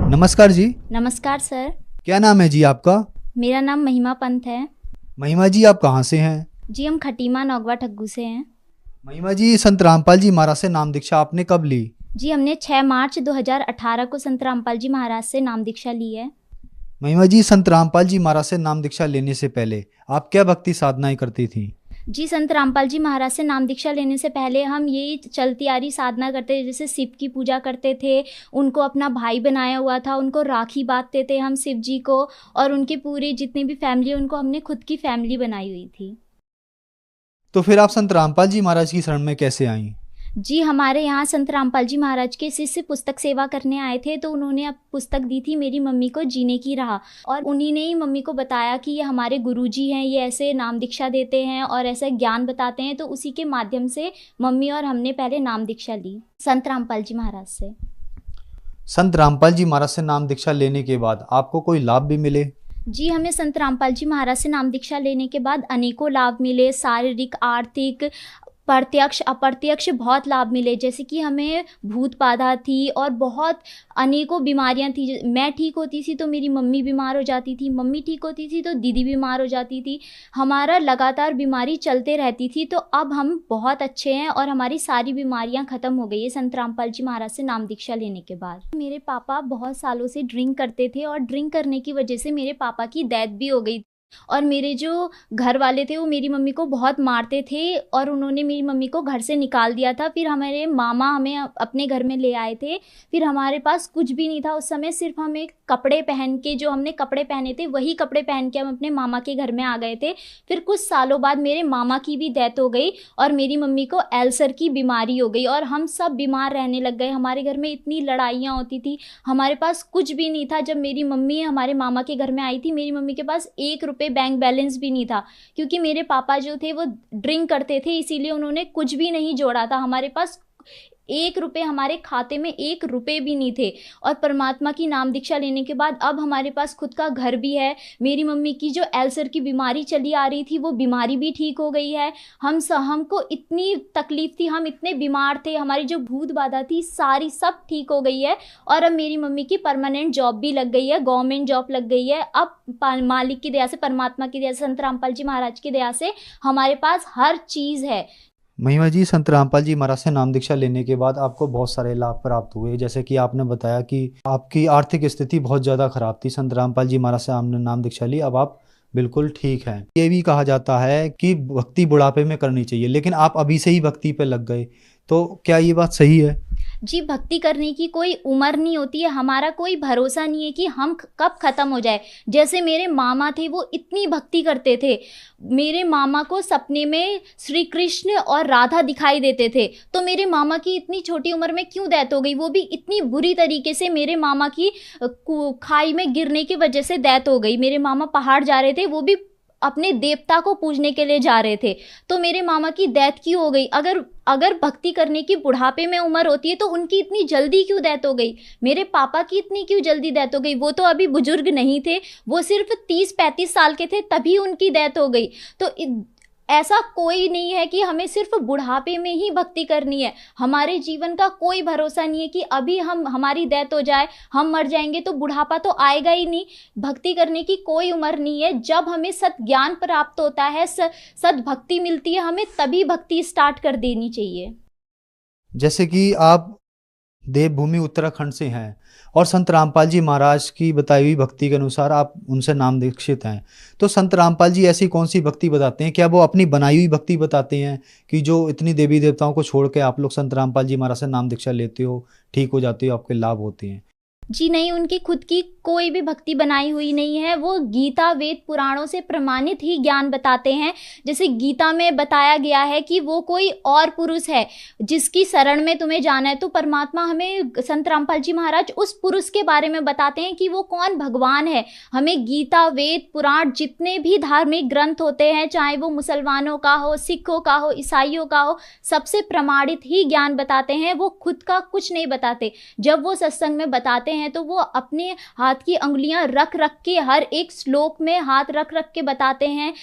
नमस्कार जी। नमस्कार सर। क्या नाम है जी आपका? मेरा नाम महिमा पंत है। महिमा जी, आप कहाँ से हैं? जी हम खटीमा नौगवा ठग्गू से हैं। महिमा जी, संत रामपाल जी महाराज से नाम दीक्षा आपने कब ली? जी हमने 6 मार्च 2018 को संत रामपाल जी महाराज से नाम दीक्षा ली है। महिमा जी, संत रामपाल जी महाराज से नाम दीक्षा लेने से पहले आप क्या भक्ति साधनाएं करती थी? जी संत रामपाल जी महाराज से नाम दीक्षा लेने से पहले हम यही चलती आ रही साधना करते थे, जैसे शिव की पूजा करते थे, उनको अपना भाई बनाया हुआ था, उनको राखी बांधते थे हम शिव जी को, और उनकी पूरी जितनी भी फैमिली उनको हमने खुद की फैमिली बनाई हुई थी। तो फिर आप संत रामपाल जी महाराज की शरण में कैसे आई? जी हमारे यहाँ संत रामपाल जी महाराज के शिष्य पुस्तक सेवा करने आए थे, तो उन्होंने अब पुस्तक दी थी मेरी मम्मी को जीने की राह, और उन्हीं ने ही मम्मी को बताया कि ये हमारे गुरुजी हैं, ये ऐसे नाम दीक्षा देते हैं और ऐसा ज्ञान बताते हैं। तो उसी के माध्यम से मम्मी और हमने पहले नाम दीक्षा ली संत रामपाल जी महाराज से। संत रामपाल जी महाराज से नाम दीक्षा लेने के बाद आपको कोई लाभ भी मिले? जी हमें संत रामपाल जी महाराज से नाम दीक्षा लेने के बाद अनेकों लाभ मिले, शारीरिक, आर्थिक, प्रत्यक्ष अप्रत्यक्ष बहुत लाभ मिले। जैसे कि हमें भूत बाधा थी और बहुत अनेकों बीमारियां थी। मैं ठीक होती थी तो मेरी मम्मी बीमार हो जाती थी, मम्मी ठीक होती थी तो दीदी बीमार हो जाती थी। हमारा लगातार बीमारी चलते रहती थी। तो अब हम बहुत अच्छे हैं और हमारी सारी बीमारियां ख़त्म हो गई है संत रामपाल जी महाराज से नाम दीक्षा लेने के बाद। मेरे पापा बहुत सालों से ड्रिंक करते थे और ड्रिंक करने की वजह से मेरे पापा की डेथ भी हो गई, और मेरे जो घर वाले थे वो मेरी मम्मी को बहुत मारते थे और उन्होंने मेरी मम्मी को घर से निकाल दिया था। फिर हमारे मामा हमें अपने घर में ले आए थे। फिर हमारे पास कुछ भी नहीं था उस समय, सिर्फ हम एक कपड़े पहन के, जो हमने कपड़े पहने थे वही कपड़े पहन के हम अपने मामा के घर में आ गए थे। फिर कुछ सालों बाद मेरे मामा की भी डेथ हो गई और मेरी मम्मी को अल्सर की बीमारी हो गई और हम सब बीमार रहने लग गए। हमारे घर में इतनी लड़ाइयाँ होती थी, हमारे पास कुछ भी नहीं था। जब मेरी मम्मी हमारे मामा के घर में आई थी, मेरी मम्मी के पास 1 रुपये बैंक बैलेंस भी नहीं था, क्योंकि मेरे पापा जो थे वो ड्रिंक करते थे, इसीलिए उन्होंने कुछ भी नहीं जोड़ा था। हमारे पास 1 रुपये, हमारे खाते में 1 रुपये भी नहीं थे। और परमात्मा की नाम दीक्षा लेने के बाद अब हमारे पास खुद का घर भी है। मेरी मम्मी की जो अल्सर की बीमारी चली आ रही थी वो बीमारी भी ठीक हो गई है। हमको इतनी तकलीफ थी, हम इतने बीमार थे, हमारी जो भूत बाधा थी सारी सब ठीक हो गई है। और अब मेरी मम्मी की परमानेंट जॉब भी लग गई है, गवर्नमेंट जॉब लग गई है। अब मालिक की दया से, परमात्मा की दया से, संत रामपाल जी महाराज की दया से हमारे पास हर चीज़ है। महिमा जी, संत रामपाल जी महाराज से नाम दीक्षा लेने के बाद आपको बहुत सारे लाभ प्राप्त हुए, जैसे कि आपने बताया कि आपकी आर्थिक स्थिति बहुत ज़्यादा खराब थी। संत रामपाल जी महाराज से आपने नाम दीक्षा ली, अब आप बिल्कुल ठीक हैं। ये भी कहा जाता है कि भक्ति बुढ़ापे में करनी चाहिए, लेकिन आप अभी से ही भक्ति पे लग गए, तो क्या ये बात सही है? जी भक्ति करने की कोई उम्र नहीं होती है, हमारा कोई भरोसा नहीं है कि हम कब ख़त्म हो जाए। जैसे मेरे मामा थे, वो इतनी भक्ति करते थे, मेरे मामा को सपने में श्री कृष्ण और राधा दिखाई देते थे। तो मेरे मामा की इतनी छोटी उम्र में क्यों डेथ हो गई, वो भी इतनी बुरी तरीके से। मेरे मामा की खाई में गिरने की वजह से डेथ हो गई। मेरे मामा पहाड़ जा रहे थे, वो भी अपने देवता को पूजने के लिए जा रहे थे, तो मेरे मामा की डेथ क्यों हो गई। अगर भक्ति करने की बुढ़ापे में उम्र होती है तो उनकी इतनी जल्दी क्यों डेथ हो गई। मेरे पापा की इतनी क्यों जल्दी डेथ हो गई, वो तो अभी बुजुर्ग नहीं थे, वो सिर्फ 30-35 साल के थे, तभी उनकी डेथ हो गई। तो ऐसा कोई नहीं है कि हमें सिर्फ बुढ़ापे में ही भक्ति करनी है। हमारे जीवन का कोई भरोसा नहीं है कि अभी हमारी डेथ हो जाए, हम मर जाएंगे तो बुढ़ापा तो आएगा ही नहीं। भक्ति करने की कोई उम्र नहीं है। जब हमें सत ज्ञान प्राप्त होता है, सत भक्ति मिलती है हमें, तभी भक्ति स्टार्ट कर देनी चाहिए। जैसे कि आप देवभूमि उत्तराखंड से हैं और संत रामपाल जी महाराज की बताई हुई भक्ति के अनुसार आप उनसे नाम दीक्षित हैं, तो संत रामपाल जी ऐसी कौन सी भक्ति बताते हैं? क्या वो अपनी बनाई हुई भक्ति बताते हैं कि जो इतनी देवी देवताओं को छोड़ के आप लोग संत रामपाल जी महाराज से नाम दीक्षा लेते हो, ठीक हो जाते हो, आपके लाभ होते हैं? जी नहीं, उनकी खुद की कोई भी भक्ति बनाई हुई नहीं है। वो गीता वेद पुराणों से प्रमाणित ही ज्ञान बताते हैं। जैसे गीता में बताया गया है कि वो कोई और पुरुष है जिसकी शरण में तुम्हें जाना है, तो परमात्मा हमें, संत रामपाल जी महाराज उस पुरुष के बारे में बताते हैं कि वो कौन भगवान है। हमें गीता वेद पुराण जितने भी धार्मिक ग्रंथ होते हैं, चाहे वो मुसलमानों का हो, सिखों का हो, ईसाइयों का हो, सबसे प्रमाणित ही ज्ञान बताते हैं। वो खुद का कुछ नहीं बताते। जब वो सत्संग में बताते हैं तो वो अपने हाथ की अंगुलियां रख रख के, हर एक श्लोक में हाथ रख रख के बताते हैं,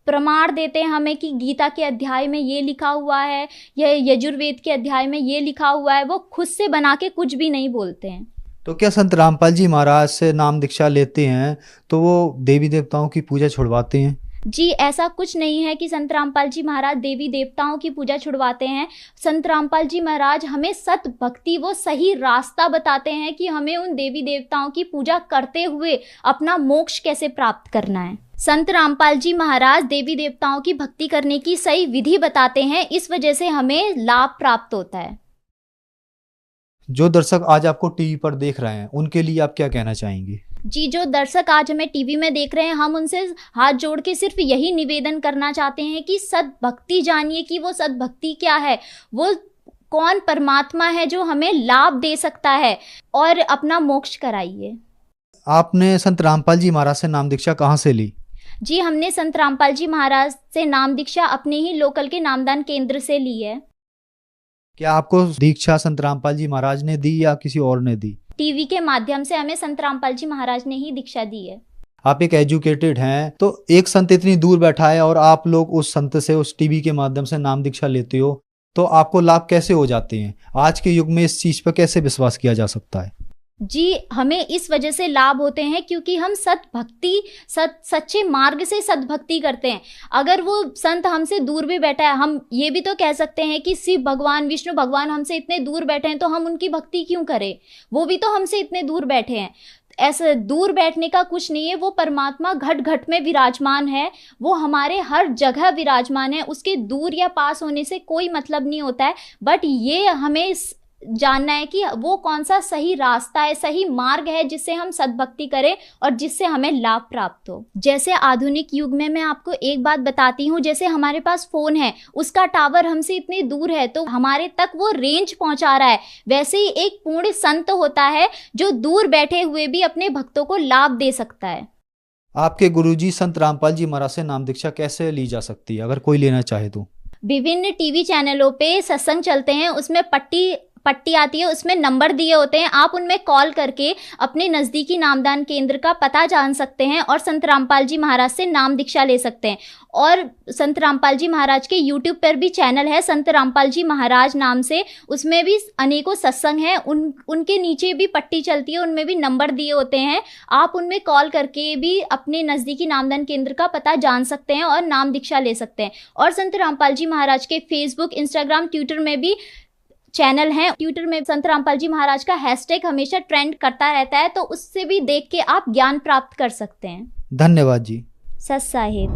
प्रमाण देते हैं हमें कि गीता के अध्याय में ये लिखा हुआ है, यह यजुर्वेद के अध्याय में ये लिखा हुआ है। वो खुद से बना के कुछ भी नहीं बोलते हैं। तो क्या संत रामपाल जी महाराज से नाम दीक्षा लेते हैं तो वो देवी देवताओं की पूजा छुड़वाते हैं? जी, ऐसा कुछ नहीं है कि संत रामपाल जी महाराज देवी देवताओं की पूजा छुड़वाते हैं। संत रामपाल जी महाराज हमें सत भक्ति, वो सही रास्ता बताते हैं कि हमें उन देवी देवताओं की पूजा करते हुए अपना मोक्ष कैसे प्राप्त करना है। संत रामपाल जी महाराज देवी देवताओं की भक्ति करने की सही विधि बताते हैं, इस वजह से हमें लाभ प्राप्त होता है। जो दर्शक आज आपको टीवी पर देख रहे हैं उनके लिए आप क्या कहना चाहेंगे? जी, जो दर्शक आज हमें टीवी में देख रहे हैं, हम उनसे हाथ जोड़ के सिर्फ यही निवेदन करना चाहते हैं कि सद्भक्ति जानिए कि वो सद्भक्ति क्या है, वो कौन परमात्मा है जो हमें लाभ दे सकता है, और अपना मोक्ष कराइए। आपने संत रामपाल जी महाराज से नाम दीक्षा कहाँ से ली? जी, हमने संत रामपाल जी महाराज से नाम दीक्षा अपने ही लोकल के नामदान केंद्र से ली है। क्या आपको दीक्षा संत रामपाल जी महाराज ने दी या किसी और ने दी? टीवी के माध्यम से हमें संत रामपाल जी महाराज ने ही दीक्षा दी है। आप एक एजुकेटेड हैं, तो एक संत इतनी दूर बैठा है और आप लोग उस संत से उस टीवी के माध्यम से नाम दीक्षा लेते हो, तो आपको लाभ कैसे हो जाते हैं? आज के युग में इस चीज पर कैसे विश्वास किया जा सकता है? जी, हमें इस वजह से लाभ होते हैं क्योंकि हम सद्भक्ति, सच्चे मार्ग से सद्भक्ति करते हैं। अगर वो संत हमसे दूर भी बैठा है, हम ये भी तो कह सकते हैं कि शिव भगवान, विष्णु भगवान हमसे इतने दूर बैठे हैं तो हम उनकी भक्ति क्यों करें? वो भी तो हमसे इतने दूर बैठे हैं। ऐसे दूर बैठने का कुछ नहीं है, वो परमात्मा घट घट में विराजमान है, वो हमारे हर जगह विराजमान है। उसके दूर या पास होने से कोई मतलब नहीं होता है, बट ये हमें जानना है कि वो कौन सा सही रास्ता है, सही मार्ग है जिससे हम सद्भक्ति करें और जिससे हमें लाभ प्राप्त हो। जैसे आधुनिक युग में मैं आपको एक बात बताती हूँ, जैसे हमारे पास फ़ोन है, उसका टावर हमसे इतने दूर है तो हमारे तक वो रेंज पहुँचा रहा है, वैसे ही एक पूर्ण संत होता है जो दूर बैठे हुए भी अपने भक्तों को लाभ दे सकता है। आपके गुरुजी संत रामपाल जी महाराज से नाम दीक्षा कैसे ली जा सकती है, अगर कोई लेना चाहे तो? विभिन्न टीवी चैनलों पे सत्संग चलते हैं, उसमें पट्टी आती है, उसमें नंबर दिए होते हैं। आप उनमें कॉल करके अपने नज़दीकी नामदान केंद्र का पता जान सकते हैं और संत रामपाल जी महाराज से नाम दीक्षा ले सकते हैं। और संत रामपाल जी महाराज के यूट्यूब पर भी चैनल है संत रामपाल जी महाराज नाम से, उसमें भी अनेकों सत्संग हैं। उनके नीचे भी पट्टी चलती है, उनमें भी नंबर दिए होते हैं। आप उनमें कॉल करके भी अपने नज़दीकी नामदान केंद्र का पता जान सकते हैं और नाम दीक्षा ले सकते हैं। और संत रामपाल जी महाराज के फेसबुक, इंस्टाग्राम, ट्विटर में भी चैनल हैं। ट्विटर में संत रामपाल जी महाराज का हैशटैग हमेशा ट्रेंड करता रहता है, तो उससे भी देख के आप ज्ञान प्राप्त कर सकते हैं। धन्यवाद जी। सत साहिब।